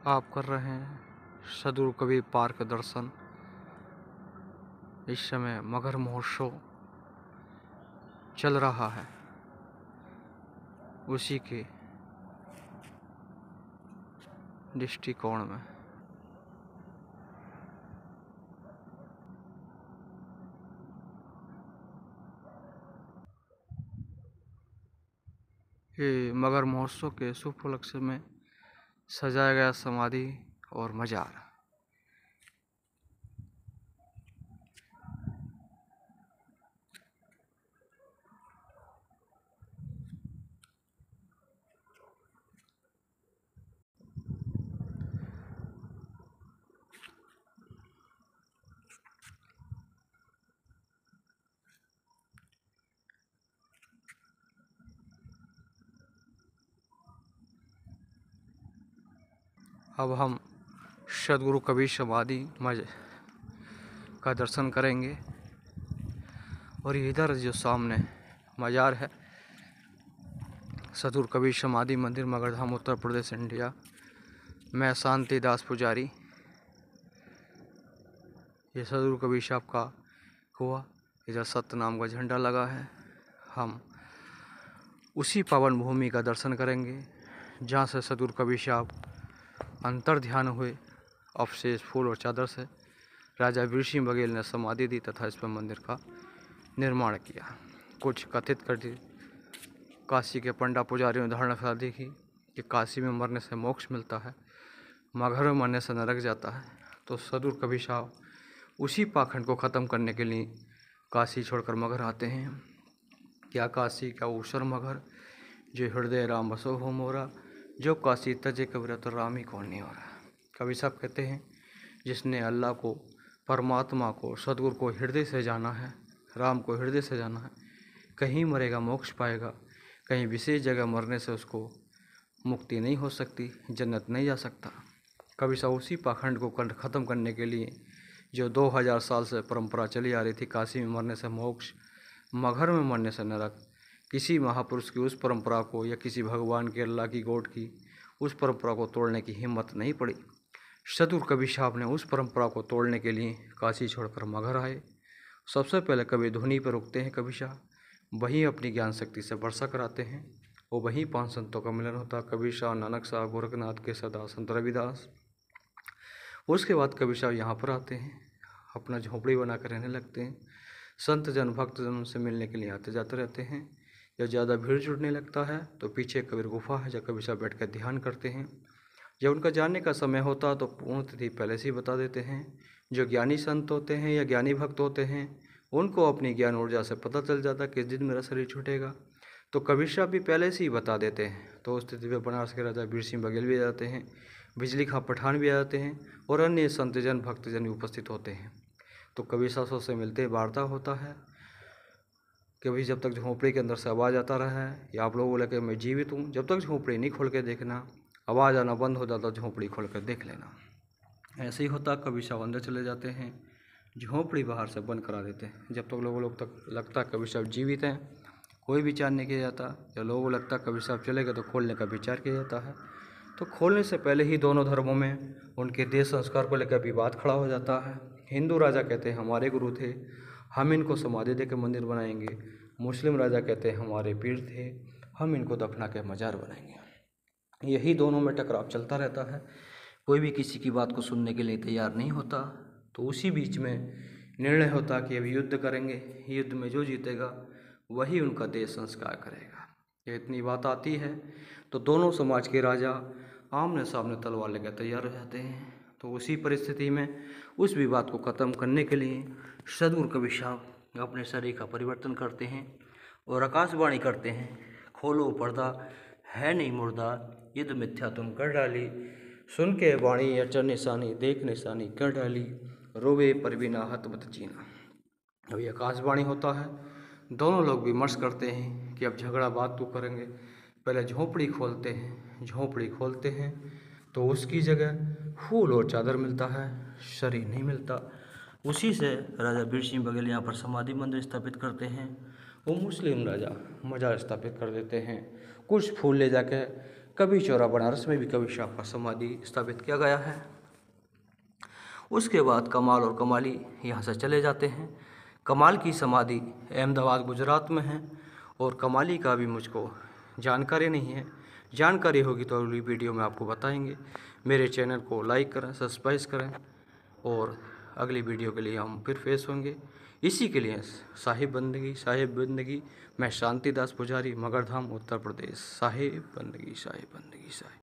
आप कर रहे हैं सदगुरु कबीर पार्क दर्शन। इस समय मगर महोत्सव चल रहा है, उसी के दृष्टिकोण में ये मगर महोत्सव के शुभ उपलक्ष्य में सजाया गया समाधि और मजार। अब हम सदगुरु कबीर समाधि का दर्शन करेंगे और इधर जो सामने मजार है सदगुरु कबीर समाधि मंदिर, मगरधाम, उत्तर प्रदेश, इंडिया। मैं शांति दास पुजारी। ये सदगुरु कबीर साहब का हुआ, इधर सत्य नाम का झंडा लगा है। हम उसी पावन भूमि का दर्शन करेंगे जहाँ से सदगुरु कबीर साहब अंतर ध्यान हुए। अवशेष फूल और चादर से राजा वीर सिंह बघेल ने समाधि दी तथा इस पर मंदिर का निर्माण किया। कुछ कथित कर दी काशी के पंडा पुजारियों ने धारणा दी कि काशी में मरने से मोक्ष मिलता है, मगर में मरने से नरक जाता है। तो सदगुरु कबीर साहब उसी पाखंड को ख़त्म करने के लिए काशी छोड़कर मगर आते हैं। क्या काशी का ऊसर मगर, जो हृदय राम बसो हो मोरा, जो काशी तजे कबीरा तो राम ही कौन नहीं हो रहा। कबीर साहब कहते हैं जिसने अल्लाह को, परमात्मा को, सदगुरु को हृदय से जाना है, राम को हृदय से जाना है, कहीं मरेगा मोक्ष पाएगा, कहीं विशेष जगह मरने से उसको मुक्ति नहीं हो सकती, जन्नत नहीं जा सकता। कबीर साहब उसी पाखंड को ख़त्म करने के लिए, जो 2000 साल से परंपरा चली आ रही थी, काशी में मरने से मोक्ष, मगर में मरने से नरक, किसी महापुरुष की उस परंपरा को या किसी भगवान के, अल्लाह की, गॉड की उस परंपरा को तोड़ने की हिम्मत नहीं पड़ी। सदगुरु कबीर साहब ने उस परंपरा को तोड़ने के लिए काशी छोड़कर मगर आए। सबसे पहले कबीर धुनी पर रुकते हैं कबीर साहब, वहीं अपनी ज्ञान शक्ति से वर्षा कराते हैं और वहीं 5 संतों का मिलन होता है, कबीर साहब, नानक साहब, गोरखनाथ के सदा, संत रविदास। उसके बाद कबीर साहब यहाँ पर आते हैं, अपना झोंपड़ी बना कर रहने लगते हैं। संत जन, भक्त जन उनसे मिलने के लिए आते जाते रहते हैं। जब ज़्यादा भीड़ जुड़ने लगता है तो पीछे कबीर गुफा है, जब कबीर साहब बैठ कर ध्यान करते हैं। जब उनका जाने का समय होता तो पूर्ण तिथि पहले से ही बता देते हैं। जो ज्ञानी संत होते हैं या ज्ञानी भक्त होते हैं, उनको अपनी ज्ञान ऊर्जा से पता चल जाता किस दिन मेरा शरीर छूटेगा, तो कबीर साहब भी पहले से ही बता देते हैं। तो उस तिथि पर बनारस के राजा वीर सिंह बघेल भी आ जाते हैं, बिजली खां पठान भी आ जाते हैं और अन्य संतजन, भक्तजन भी उपस्थित होते हैं। तो कबीर साहब से मिलते वार्ता होता है कि भाई जब तक झोंपड़ी के अंदर से आवाज़ आता रहा है या आप लोगों को लगे मैं जीवित हूँ, जब तक झोंपड़ी नहीं खोल के देखना, आवाज़ आना बंद हो जाता झोंपड़ी खोल कर देख लेना। ऐसे ही होता, कबीर साहब अंदर चले जाते हैं, झोंपड़ी बाहर से बंद करा देते हैं। जब तक लोगों तक लगता कबीर साहब जीवित हैं, कोई विचार नहीं किया जाता। जब लोगों को लगता कबीर साहब चले गए तो खोलने का विचार किया जाता है। तो खोलने से पहले ही दोनों धर्मों में उनके देश संस्कार को लेकर विवाद खड़ा हो जाता है। हिंदू राजा कहते हैं हमारे गुरु थे, हम इनको समाधि दे के मंदिर बनाएंगे। मुस्लिम राजा कहते हैं हमारे पीर थे, हम इनको दफना के मजार बनाएंगे। यही दोनों में टकराव चलता रहता है, कोई भी किसी की बात को सुनने के लिए तैयार नहीं होता। तो उसी बीच में निर्णय होता कि अब युद्ध करेंगे, युद्ध में जो जीतेगा वही उनका देश संस्कार करेगा। ये इतनी बात आती है तो दोनों समाज के राजा आमने सामने तलवार लेकर तैयार हो जाते हैं। तो उसी परिस्थिति में उस विवाद को ख़त्म करने के लिए सदगुरु कबीर साहब अपने शरीर का परिवर्तन करते हैं और आकाशवाणी करते हैं, खोलो पर्दा है नहीं मुर्दा, युद्ध मिथ्या तुम कर डाली, सुन के वाणी अचर निशानी, देख निशानी कर डाली, रोवे पर बिना हत मत जीना। अभी आकाशवाणी होता है, दोनों लोग विमर्श करते हैं कि अब झगड़ा बात तो करेंगे। पहले झोंपड़ी खोलते हैं, झोंपड़ी खोलते हैं तो उसकी जगह फूल और चादर मिलता है, शरीर नहीं मिलता। उसी से राजा वीर सिंह बघेल यहाँ पर समाधि मंदिर स्थापित करते हैं। वो मुस्लिम राजा मजार स्थापित कर देते हैं। कुछ फूल ले जाकर कभी चौरा बनारस में भी कबीर साहब का समाधि स्थापित किया गया है। उसके बाद कमाल और कमाली यहाँ से चले जाते हैं। कमाल की समाधि अहमदाबाद गुजरात में है और कमाली का भी मुझको जानकारी नहीं है। जानकारी होगी तो अगली वीडियो में आपको बताएंगे। मेरे चैनल को लाइक करें, सब्सक्राइब करें और अगली वीडियो के लिए हम फिर पेश होंगे। इसी के लिए साहिब बंदगी मैं शांतिदास पुजारी, मगरधाम, उत्तर प्रदेश। साहिब बंदगी।